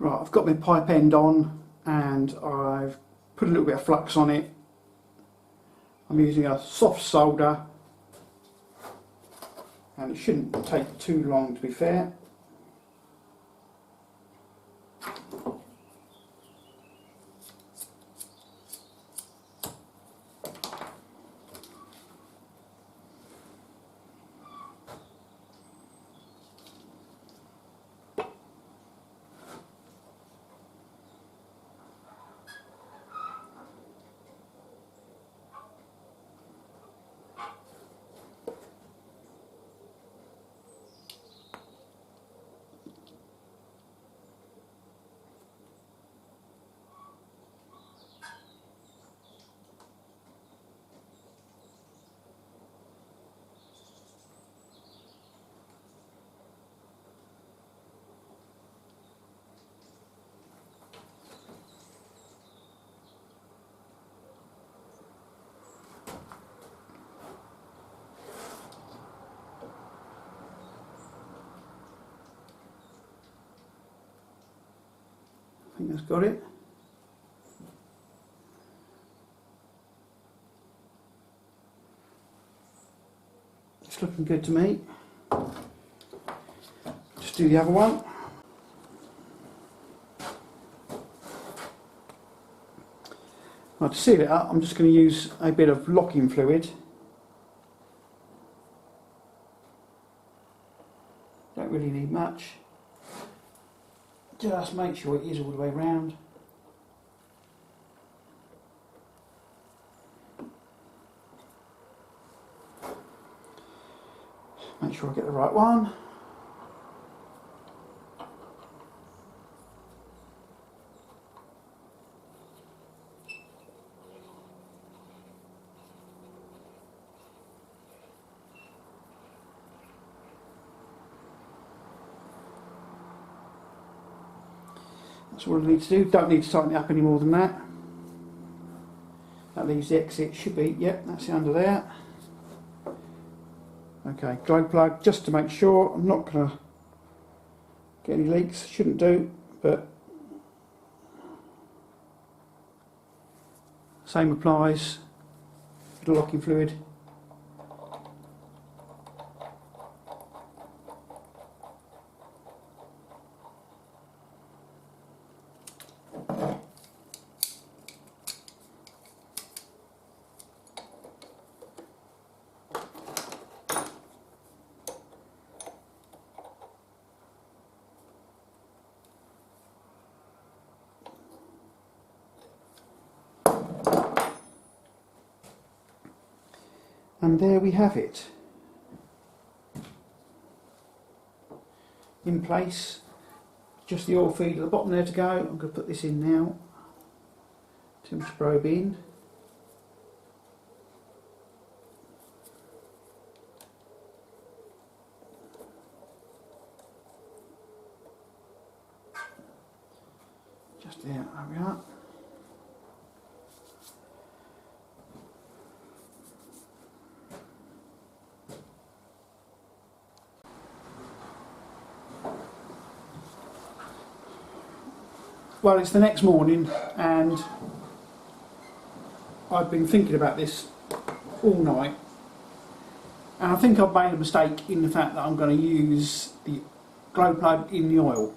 Right, I've got my pipe end on and I've put a little bit of flux on it. I'm using a soft solder and it shouldn't take too long, to be fair. I think that's got it. It's looking good to me. Just do the other one. Now to seal it up, I'm just going to use a bit of locking fluid. Don't really need much. Just make sure it is all the way round. Make sure I get the right one. That's all I need to do. Don't need to tighten it up any more than that. That leaves the exit. Should be, yep, that's it under there. Okay, glow plug, just to make sure. I'm not going to get any leaks. Shouldn't do, but same applies. Bit of locking fluid. And there we have it, in place. Just the oil feed at the bottom there to go. I'm going to put this in now. Temperature probe in. Just there we are. Well, it's the next morning and I've been thinking about this all night, and I think I've made a mistake in the fact that I'm going to use the glow plug in the oil.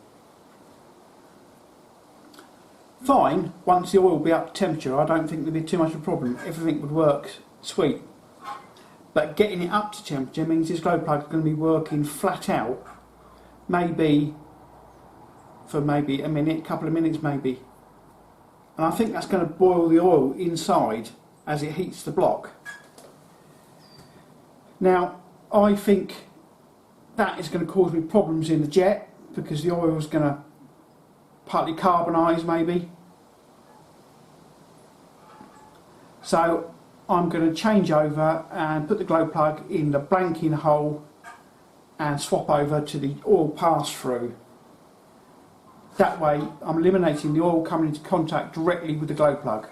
Fine, once the oil will be up to temperature, I don't think there'll be too much of a problem. Everything would work sweet. But getting it up to temperature means this glow plug is going to be working flat out, maybe for maybe a minute, couple of minutes maybe. And I think that's going to boil the oil inside as it heats the block. Now, I think that is going to cause me problems in the jet because the oil is going to partly carbonise maybe. So I'm going to change over and put the glow plug in the blanking hole and swap over to the oil pass-through. That way I'm eliminating the oil coming into contact directly with the glow plug.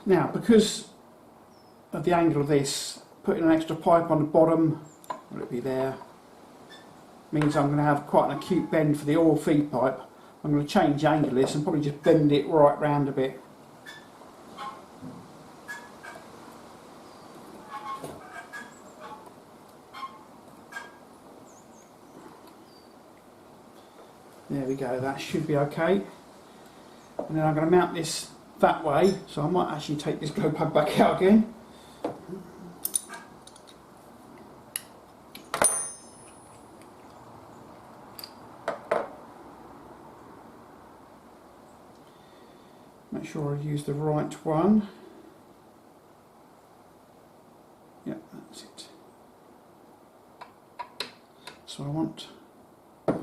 Now, because of the angle of this, putting an extra pipe on the bottom, will it be there, means I'm going to have quite an acute bend for the oil feed pipe. I'm going to change the angle of this and probably just bend it right round a bit. There we go, that should be okay. And then I'm going to mount this that way, so I might actually take this glow plug back out again. Make sure I use the right one. Yep, that's it. That's what I want. Right,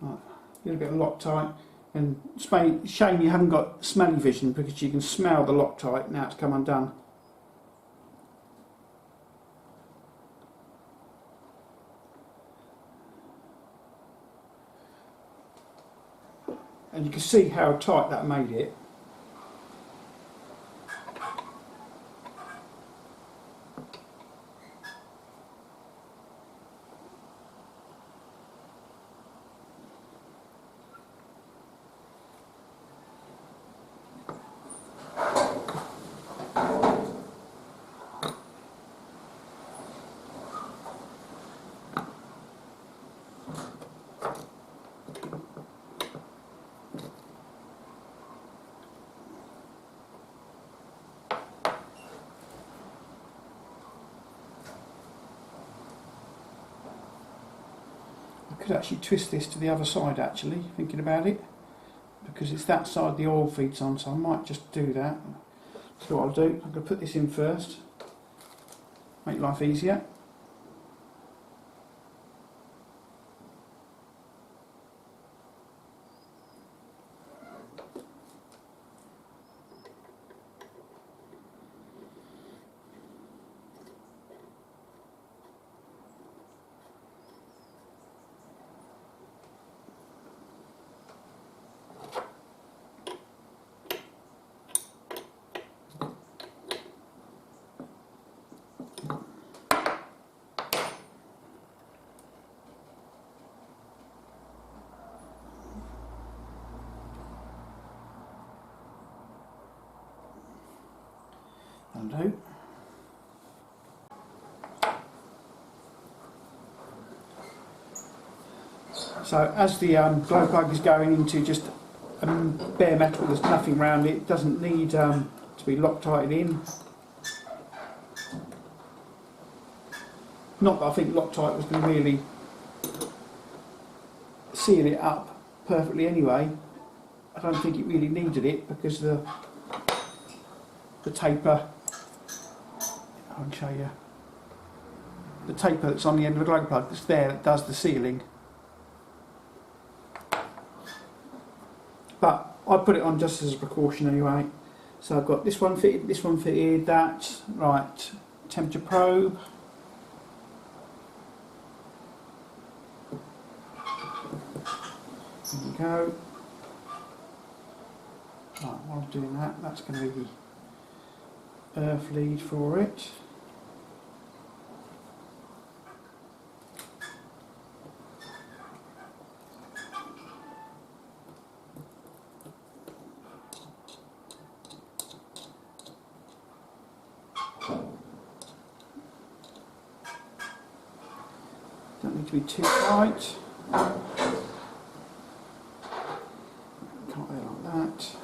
a little bit of Loctite, and shame you haven't got smelly vision because you can smell the Loctite now it's come undone. And you can see how tight that made it. I could actually twist this to the other side, actually, thinking about it, because it's that side the oil feeds on, so I might just do that. So what I'll do, I'm going to put this in first, make life easier. Undo. So as the glow plug is going into just bare metal, there's nothing around it, doesn't need to be Loctited in. Not that I think Loctite was going to really seal it up perfectly anyway. I don't think it really needed it because the taper, I'll show you, the taper that's on the end of the glow plug that's there that does the sealing. But I put it on just as a precaution anyway. So I've got this one fitted, that, right, temperature probe. There we go. Right, while I'm doing that, that's going to be the earth lead for it. Don't need to be too tight. Can't go like that.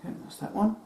Okay, that's that one.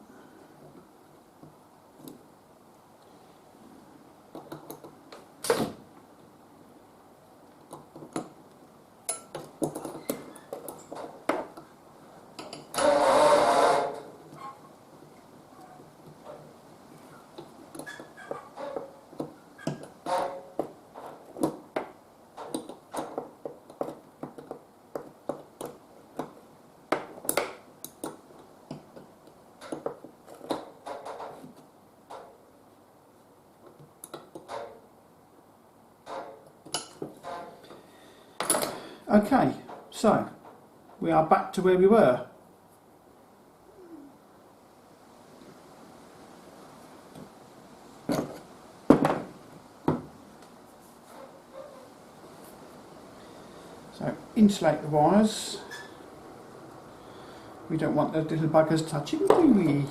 Okay, so we are back to where we were. So insulate the wires. We don't want those little buggers touching, do we?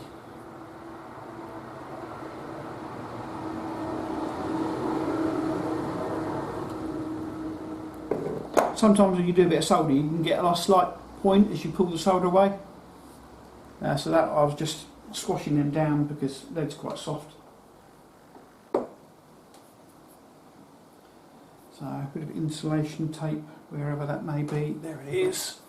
Sometimes when you do a bit of soldering, you can get a slight point as you pull the solder away. So that I was just squashing them down because lead's quite soft. So a bit of insulation tape, wherever that may be. There it is.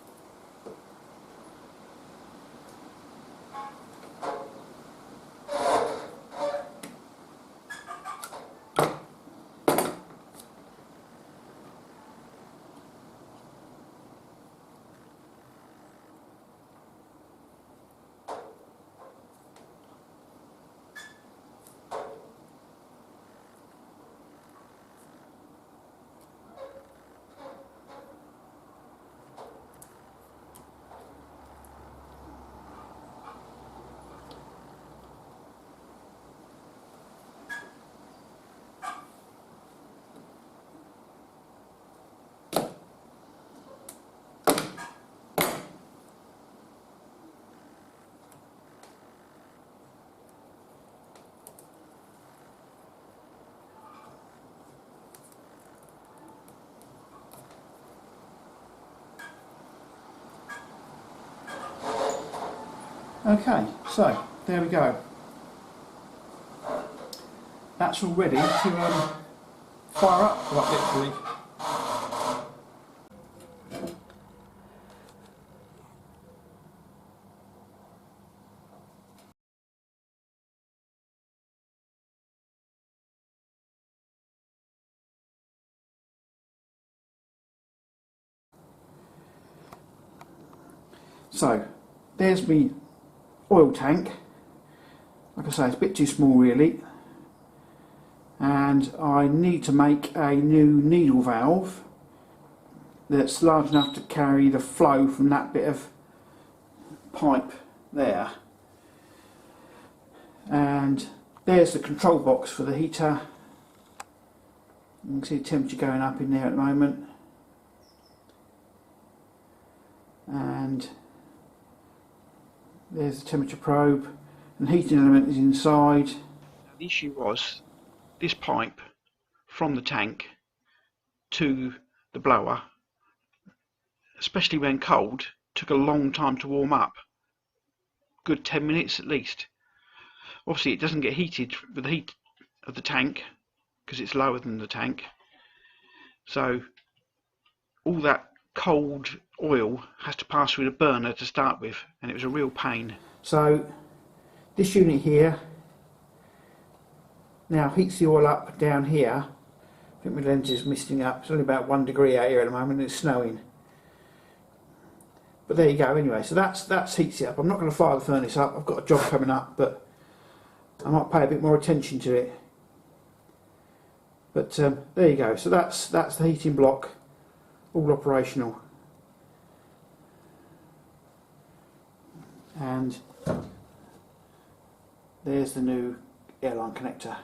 Okay, so there we go. That's all ready to fire up, quite literally. So there's me oil tank. Like I say, it's a bit too small really, and I need to make a new needle valve that's large enough to carry the flow from that bit of pipe there. And there's the control box for the heater. You can see the temperature going up in there at the moment, and there's the temperature probe, and the heating element is inside. Now the issue was this pipe from the tank to the blower, especially when cold, took a long time to warm up. Good 10 minutes at least. Obviously it doesn't get heated with the heat of the tank because it's lower than the tank. So all that cold oil has to pass through the burner to start with, and it was a real pain. So this unit here now heats the oil up down here. I think my lens is misting up. It's only about 1 degree out here at the moment, and it's snowing. But there you go anyway. So that's heats it up. I'm not going to fire the furnace up. I've got a job coming up, but I might pay a bit more attention to it. But there you go. So that's the heating block, all operational. And there's the new airline connector.